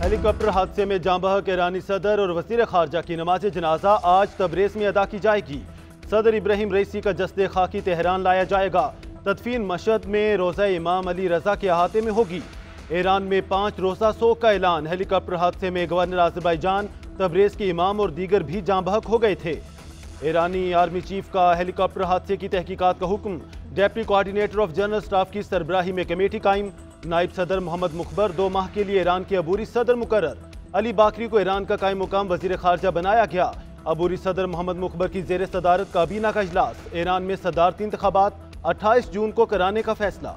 Helicopter हादसे में जाँ बहक ईरानी सदर और वज़ीर ख़ारजा की नमाज जनाजा आज तबरेज़ में अदा की जाएगी। सदर इब्राहिम रईसी का जस्ते खाकी तेहरान लाया जाएगा। तदफीन मशहद में रोज़ा इमाम अली रज़ा के अहाते में होगी। ईरान में 5 रोज़ा शोक का ऐलान। हेलीकॉप्टर हादसे में गवर्नर अज़रबैजान, तबरेज़ के इमाम और दीगर भी जाँ बहक हो गए थे। ईरानी आर्मी चीफ का हेलीकॉप्टर हादसे की तहकीकात का हुक्म। Deputy coordinator of general staff की सरबराही में कमेटी कायम। नायब सदर मोहम्मद मुखबर 2 माह के लिए ईरान के अबूरी सदर मुकर्रर। अली बाकरी को ईरान का कायम मुकाम वज़ीर ख़ारजा बनाया गया। अबूरी सदर मोहम्मद मुखबर की ज़ेर सदारत काबीना का इजलास। ईरान में सदारती इंतखाबात 28 जून को कराने का फैसला।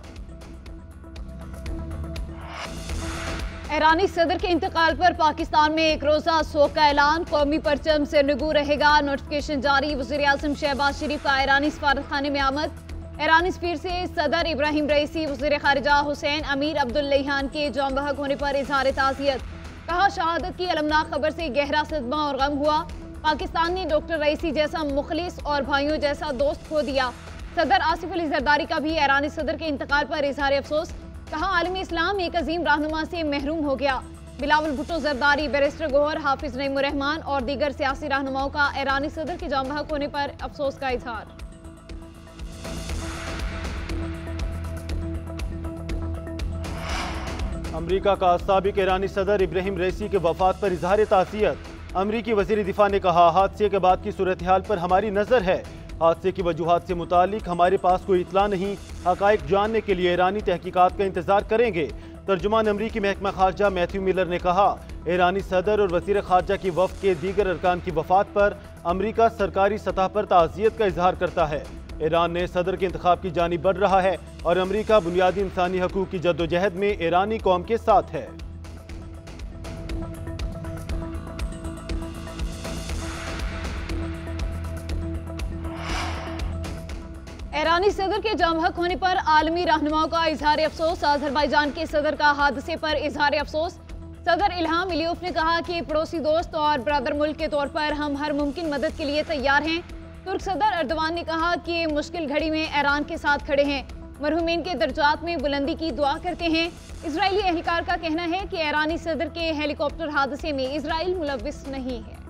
ईरानी सदर के इंतकाल पर पाकिस्तान में 1 रोज़ा शोक का ऐलान। कौमी परचम से निगू रहेगा। नोटिफिकेशन जारी। वज़ीर आज़म शहबाज शरीफ का ईरानी सफारत खाने में आमद। ईरानी सफीर से सदर इब्राहिम रईसी, वज़ीर ख़ारिजा हुसैन अमीर अब्दुल्लहियान के जाँ बहक होने पर इजहार ताज़ियत। कहा, शहादत की अलमनाक खबर से गहरा सदमा और गम हुआ। पाकिस्तान ने डॉक्टर रईसी जैसा मुखलिस और भाइयों जैसा दोस्त खो दिया। सदर आसिफ अली जरदारी का भी ईरानी सदर के इंतकाल पर इजहार अफसोस। कहा, आलमी इस्लाम एक अजीम रहनुमा से महरूम हो गया। बिलावल भुट्टो जरदारी, बैरिस्टर गौहर, हाफिज नईमुर रहमान और दीगर सियासी रहनुमाओं का ईरानी सदर के जाँ बहक होने पर अफसोस का इजहार। अमरीका का साबिक ईरानी सदर इब्राहिम रईसी के वफात पर इजहार ताज़ियत। अमरीकी वज़ीर दिफा ने कहा, हादसे के बाद की सूरत हाल पर हमारी नज़र है। हादसे की वजूहात से मुतालिक हमारे पास कोई इतला नहीं। हक़ाइक़ जानने के लिए ईरानी तहकीकात का इंतजार करेंगे। तर्जुमान अमरीकी महकमा ख़ारजा मैथ्यू मिलर ने कहा, ईरानी सदर और वज़ीर ख़ारजा की वफ़द के दीगर अरकान की वफ़ात पर अमरीका सरकारी सतह पर ताज़ियत का इजहार करता है। ईरान ने सदर के इंतखाब की जानिब बढ़ रहा है और अमरीका बुनियादी इंसानी हकूक़ की जद्दोजहद में ईरानी कौम के साथ है। ईरानी सदर के जाँ बहक होने पर आलमी रहनुमाओं का इजहार अफसोस। अज़रबैजान के सदर का हादसे पर इजहार अफसोस। सदर इल्हाम अलीयेव ने कहा कि पड़ोसी दोस्त और ब्रदर मुल्क के तौर पर हम हर मुमकिन मदद के लिए तैयार हैं। तुर्क सदर अर्दवान ने कहा कि मुश्किल घड़ी में ईरान के साथ खड़े हैं। मरहूमीन के दर्जात में बुलंदी की दुआ करते हैं। इजरायली एहलकार का कहना है कि ईरानी सदर के हेलीकॉप्टर हादसे में इजराइल मुलव्विस नहीं है।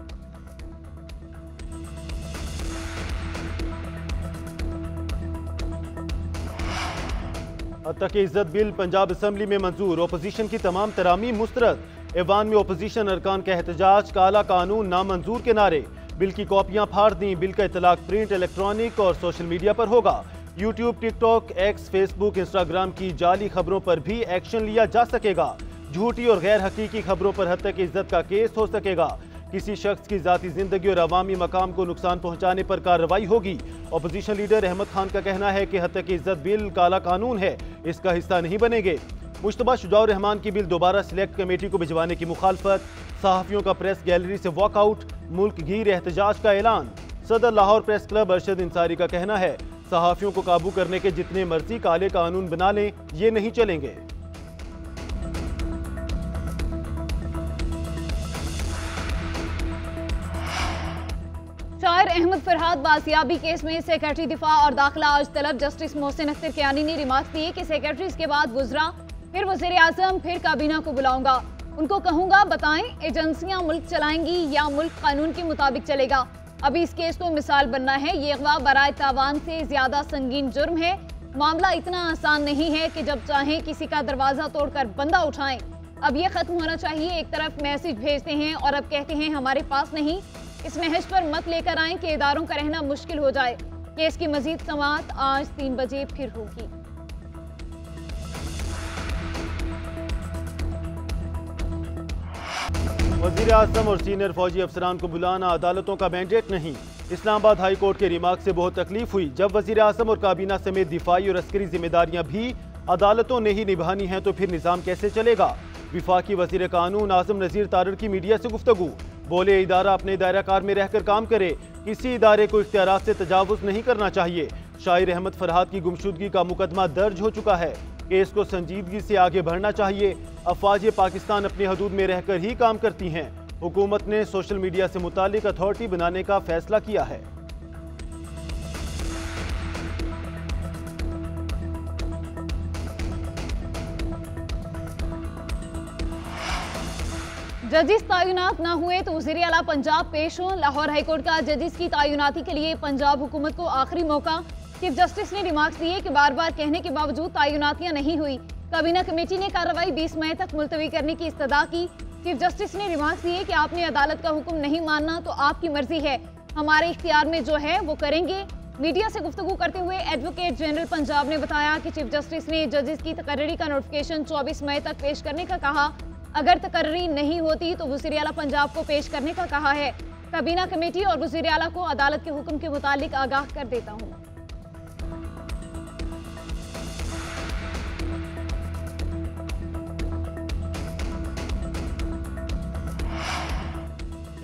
हत्ता इज्जत बिल पंजाब असम्बली में मंजूर। ओपोजिशन की तमाम तरामी मुस्तरद। ऐवान में ओपोजिशन अरकान का एहतजाज। काला कानून नामंजूर के नारे। बिल की कॉपियां फाड़ दी। बिल का इतलाक प्रिंट, इलेक्ट्रॉनिक और सोशल मीडिया पर होगा। YouTube, TikTok, x, Facebook, Instagram की जाली खबरों पर भी एक्शन लिया जा सकेगा। झूठी और गैर हकीकी खबरों पर हत्या की इज्जत का केस हो सकेगा। किसी शख्स की जाती जिंदगी और अवामी मकाम को नुकसान पहुंचाने पर कार्रवाई होगी। अपोजिशन लीडर अहमद खान का कहना है कि हत्या की इज्जत बिल काला कानून है, इसका हिस्सा नहीं बनेंगे। मुश्तबा शुजाउर रहमान की बिल दोबारा सिलेक्ट कमेटी को भिजवाने की मुखालफत। सहाफ़ियों का प्रेस गैलरी से वॉकआउट। मुल्क गीर एहतजाज का ऐलान। सदर लाहौर प्रेस क्लब अरशद इंसारी का कहना है, सहाफ़ियों को काबू करने के जितने मर्जी काले कानून बना लें, ये नहीं चलेंगे। शायर अहमद फरहाद बासियाबी केस में सेक्रेटरी दिफा और दाखिला आज तलब जस्टिस मोहसिन अख्तर कियानी ने रिमार्क दिए कि सेक्रेटरी के बाद गुजरा, फिर वज़ीर आज़म, फिर काबीना को बुलाऊंगा। उनको कहूंगा बताएं एजेंसियां मुल्क चलाएंगी या मुल्क कानून के मुताबिक चलेगा। अभी इस केस को मिसाल बनना है। ये अगवा बराए तावान से ज्यादा संगीन जुर्म है। मामला इतना आसान नहीं है कि जब चाहें किसी का दरवाजा तोड़कर बंदा उठाएं। अब ये खत्म होना चाहिए। एक तरफ मैसेज भेजते हैं और अब कहते हैं हमारे पास नहीं। इस महज पर मत लेकर आएं कि इदारों का रहना मुश्किल हो जाए। केस की मजीद समाअत आज 3 बजे फिर होगी। वज़ीर आज़म और सीनियर फौजी अफसरान को बुलाना अदालतों का मैंडेट नहीं। इस्लामाबाद हाई कोर्ट के रिमार्क से बहुत तकलीफ हुई। जब वज़ीर आज़म और काबीना समेत दिफाई और अस्करी जिम्मेदारियां भी अदालतों ने ही निभानी हैं तो फिर निज़ाम कैसे चलेगा। विफाकी वज़ीर कानून आज़म नज़ीर तारड़ की मीडिया से गुफ्तगू। बोले, इदारा अपने दायरा कार में रहकर काम करे, किसी इदारे को इख्तियारात से तजावुज़ नहीं करना चाहिए। शायर अहमद फरहाद की गुमशुदगी का मुकदमा दर्ज हो चुका है। केस को संजीदगी से आगे बढ़ना चाहिए। अफवाज पाकिस्तान अपनी हदूद में रहकर ही काम करती हैं। हुकूमत ने सोशल मीडिया से मुतालिक अथॉरिटी बनाने का फैसला किया है। जजिस तैनात न हुए तो वज़ीर आला पंजाब पेश हों। लाहौर हाईकोर्ट का जजिस की तैनाती के लिए पंजाब हुकूमत को आखिरी मौका। चीफ जस्टिस ने रिमार्क्स दिए कि बार बार कहने के बावजूद तैनातियां नहीं हुई। काबीना कमेटी ने कार्रवाई 20 मई तक मुलतवी करने की इस्तदा की। चीफ जस्टिस ने रिमार्क्स दिए कि आपने अदालत का हुक्म नहीं मानना तो आपकी मर्जी है, हमारे इख्तियार में जो है वो करेंगे। मीडिया से गुफ्तगू करते हुए एडवोकेट जनरल पंजाब ने बताया कि चीफ जस्टिस ने जजिस की तकर्री का नोटिफिकेशन 24 मई तक पेश करने का कहा। अगर तकर्री नहीं होती तो वज़ीर आला पंजाब को पेश करने का कहा है। काबीना कमेटी और वज़ीर आला को अदालत के हुक्म के मुतालिक आगाह कर देता हूँ।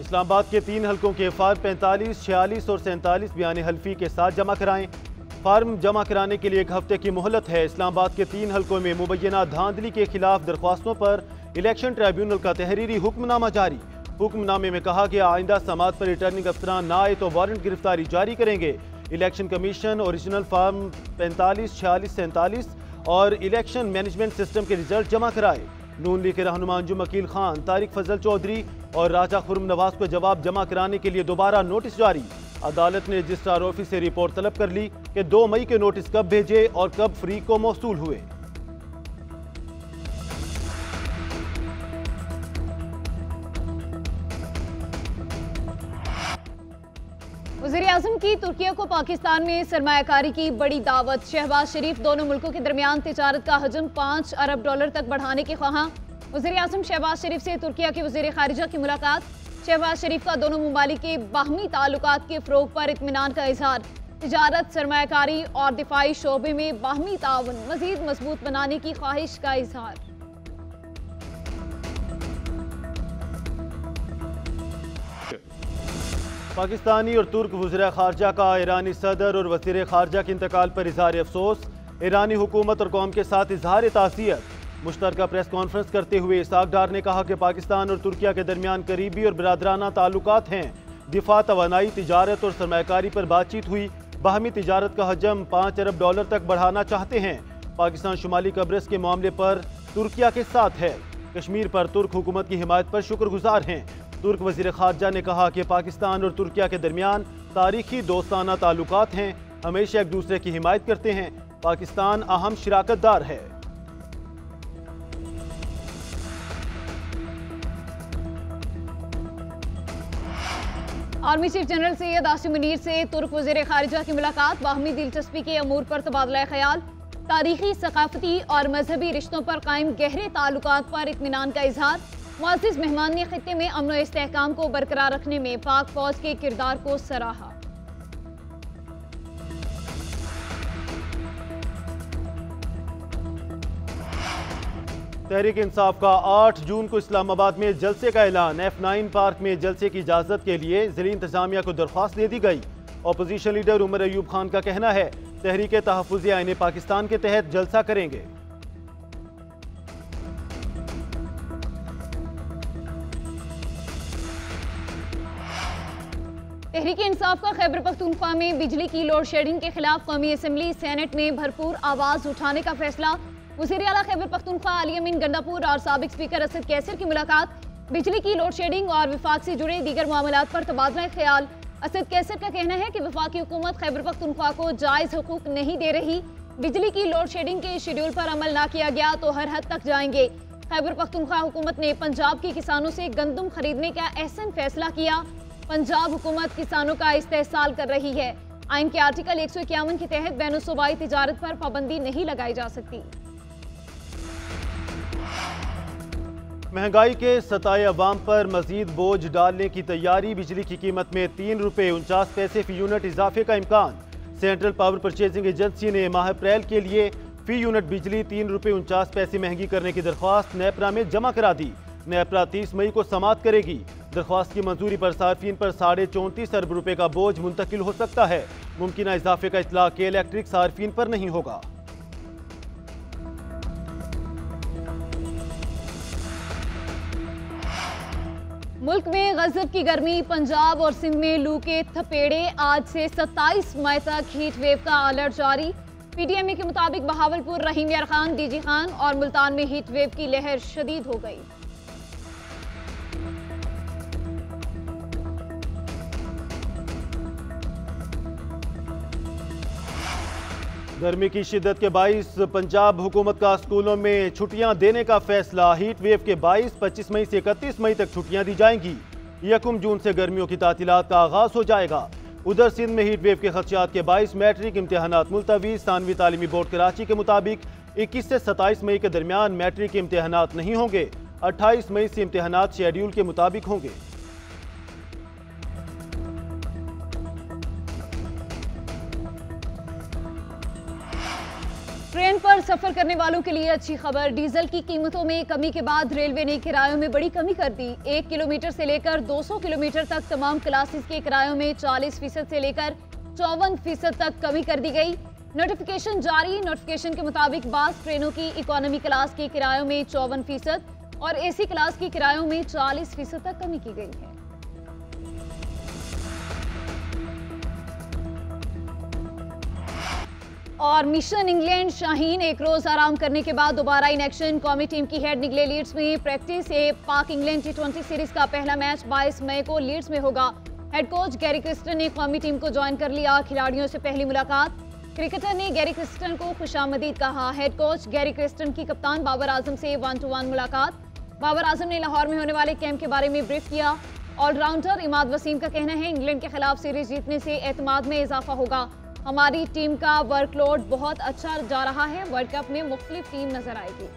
इस्लामाबाद के 3 हलकों के फार्म 45, 46 और 47 बयान हल्फी के साथ जमा कराएं। फार्म जमा कराने के लिए 1 हफ्ते की मोहलत है। इस्लामाबाद के 3 हलकों में मुबैना धांधली के खिलाफ दरख्वास्तों पर इलेक्शन ट्रिब्यूनल का तहरीरी हुक्मनामा जारी। हुक्मनामे में कहा गया आइंदा समात पर रिटर्निंग अफसरान ना आए तो वारंट गिरफ्तारी जारी करेंगे। इलेक्शन कमीशन ओरिजिनल फार्म 45, 46, 47 और इलेक्शन मैनेजमेंट सिस्टम के रिजल्ट जमा कराए। नून लीग के रहनुमा अंजुम अकील खान, तारिक फजल चौधरी और राजा खुर्म नवाज को जवाब जमा कराने के लिए दोबारा नोटिस जारी। अदालत ने रजिस्ट्रार ऑफिस से रिपोर्ट तलब कर ली कि 2 मई के नोटिस कब भेजे और कब फ्री को मौसूल हुए। वज़ीर आज़म की तुर्किया को पाकिस्तान में सरमायाकारी की बड़ी दावत। शहबाज शरीफ दोनों मुल्कों के दरमियान तिजारत का हजम $5 अरब तक बढ़ाने के ख्वाहां। वज़ीर आज़म शहबाज शरीफ से तुर्किया के वज़ीर खारिजा की मुलाकात। शहबाज शरीफ का दोनों ममालिक के बाहमी ताल्लुकात के फ़रोग पर इत्मीनान का इजहार। तिजारत, सरमायाकारी और दिफाई शोबे में बाहमी ताउन मज़ीद मजबूत बनाने की ख्वाहिश का इजहार। पाकिस्तानी और तुर्क वज़ीर खारजा का ईरानी सदर और वज़ीर खारजा के इंतकाल पर इजहार अफसोस। ईरानी हुकूमत और कौम के साथ इजहार ताज़ियत। मुश्तरका प्रेस कॉन्फ्रेंस करते हुए इसहाक डार ने कहा कि पाकिस्तान और तुर्किया के दरमियान करीबी और बिरादराना ताल्लुकात हैं। दिफा, तवानाई, तिजारत और सरमायाकारी पर बातचीत हुई। बाहमी तिजारत का हजम $5 अरब तक बढ़ाना चाहते हैं। पाकिस्तान शुमाली कब्रस के मामले पर तुर्किया के साथ है। कश्मीर पर तुर्क हुकूमत की हिमायत पर शुक्रगुजार हैं। तुर्क वज़ीर खारजा ने कहा कि पाकिस्तान और तुर्किया के दरमियान तारीखी दोस्ताना ताल्लुकात हैं, हमेशा एक दूसरे की हिमायत करते हैं। पाकिस्तान अहम शिराकतदार है। Army chief general Syed Asim Munir से तुर्क वज़ीर खारिजा की मुलाकात। बाहमी दिलचस्पी के अमूर पर तबादला ख्याल। तारीखी, सकाफती और मजहबी रिश्तों पर कायम गहरे ताल्लुकात पर इत्मीनान का इजहार। मुअज़्ज़िज़ मेहमान ने खित्ते में अमन और इस्तेहकाम को बरकरार रखने में पाक फौज के किरदार को सराहा। तहरीक इंसाफ का 8 जून को इस्लामाबाद में जलसे का ऐलान। F9 पार्क में जलसे की इजाजत के लिए ज़िली इंतजामिया को दरख्वास्त दे दी गई। अपोजिशन लीडर उमर अयूब खान का कहना है तहरीक तहफ़्फ़ुज़ आईन पाकिस्तान के तहत जलसा करेंगे। तहरीक इंसाफ का खैबर पख्तूनख्वा में बिजली की लोड शेडिंग के खिलाफ कौमी असम्बली सेनेट में भरपूर आवाज उठाने का फैसला। वज़ीर आला खैबर पख्तूनख्वा अली अमीन गंडापुर और साबिक स्पीकर असद कैसर की मुलाकात। बिजली की लोड शेडिंग और विफाक से जुड़े दीगर मामलात पर तबादला ख्याल। असद कैसर का कहना है कि वफाकी हुकूमत खैबर पख्तूनख्वा को जायज़ हुकूक नहीं दे रही। बिजली की लोड शेडिंग के शेड्यूल पर अमल ना किया गया तो हर हद तक जाएंगे। खैबर पख्तूनख्वा हुकूमत ने पंजाब के किसानों से गंदम खरीदने का अहसन फैसला किया। पंजाब हुकूमत किसानों का इस्तेहसाल कर रही है। आइन के आर्टिकल 151 के तहत बैनुल सूबाई तिजारत पर पाबंदी नहीं लगाई जा सकती। महंगाई के सताए अवाम पर मजीद बोझ डालने की तैयारी। बिजली की कीमत में ₹3.49 फी यूनिट इजाफे का इम्कान। सेंट्रल पावर परचेजिंग एजेंसी ने माह अप्रैल के लिए फी यूनिट बिजली ₹3.49 महंगी करने की दरख्वास्त नेपरा में जमा करा दी। नेपरा 30 मई को समाअत करेगी। दरख्वास्त की मंजूरी पर सार्फिन पर ₹34.5 अरब का बोझ मुंतकिल हो सकता है। मुमकिन इजाफे का इतलाक के इलेक्ट्रिक सार्फिन पर नहीं होगा। मुल्क में गजब की गर्मी। पंजाब और सिंध में लू के थपेड़े। आज से 27 मई तक हीट वेव का अलर्ट जारी। पीटीएमए के मुताबिक बहावलपुर, रहीम यार खान, डीजी खान और मुल्तान में हीट वेव की लहर शदीद हो गई। गर्मी की शिद्दत के बाईस पंजाब हुकूमत का स्कूलों में छुट्टियां देने का फैसला। हीट वेव के 22-25 मई से 31 मई तक छुट्टियां दी जाएंगी। 1 जून से गर्मियों की तातीलात का आगाज हो जाएगा। उधर सिंध में हीट वेव के खदशात के 22 मैट्रिक इम्तिहानात मुलतवी। सानवी तालीमी बोर्ड कराची के मुताबिक 21 से 27 मई के दरमियान मैट्रिक के इम्तिहानात नहीं होंगे। 28 मई से इम्तिहानात शेड्यूल के मुताबिक होंगे। ट्रेन पर सफर करने वालों के लिए अच्छी खबर। डीजल की कीमतों में कमी के बाद रेलवे ने किरायों में बड़ी कमी कर दी। 1 किलोमीटर से लेकर 200 किलोमीटर तक तमाम क्लासेस के किरायों में 40% से लेकर 54% तक कमी कर दी गई। नोटिफिकेशन जारी। नोटिफिकेशन के मुताबिक बास ट्रेनों की इकोनॉमी क्लास के किरायों में 54% और एसी क्लास के किरायों में 40% तक कमी की गई है। और मिशन इंग्लैंड शाहीन एक रोज आराम करने के बाद दोबारा इन एक्शन। कौमी टीम की हेड निकले लीड्स में प्रैक्टिस। पाक इंग्लैंड T20 सीरीज का पहला मैच 22 मई को लीड्स में होगा। हेड कोच गैरी क्रिस्टन ने कौमी टीम को ज्वाइन कर लिया। खिलाड़ियों से पहली मुलाकात। क्रिकेटर ने गैरी क्रिस्टन को खुशामदीद कहा। हेड कोच गैरी क्रिस्टन की कप्तान बाबर आजम से 1-to-1 मुलाकात। बाबर आजम ने लाहौर में होने वाले कैंप के बारे में ब्रीफ किया। ऑलराउंडर इमाद वसीम का कहना है इंग्लैंड के खिलाफ सीरीज जीतने से एतमाद में इजाफा होगा। हमारी टीम का वर्कलोड बहुत अच्छा जा रहा है। वर्ल्ड कप में मुख्तलिफ टीम नजर आएगी।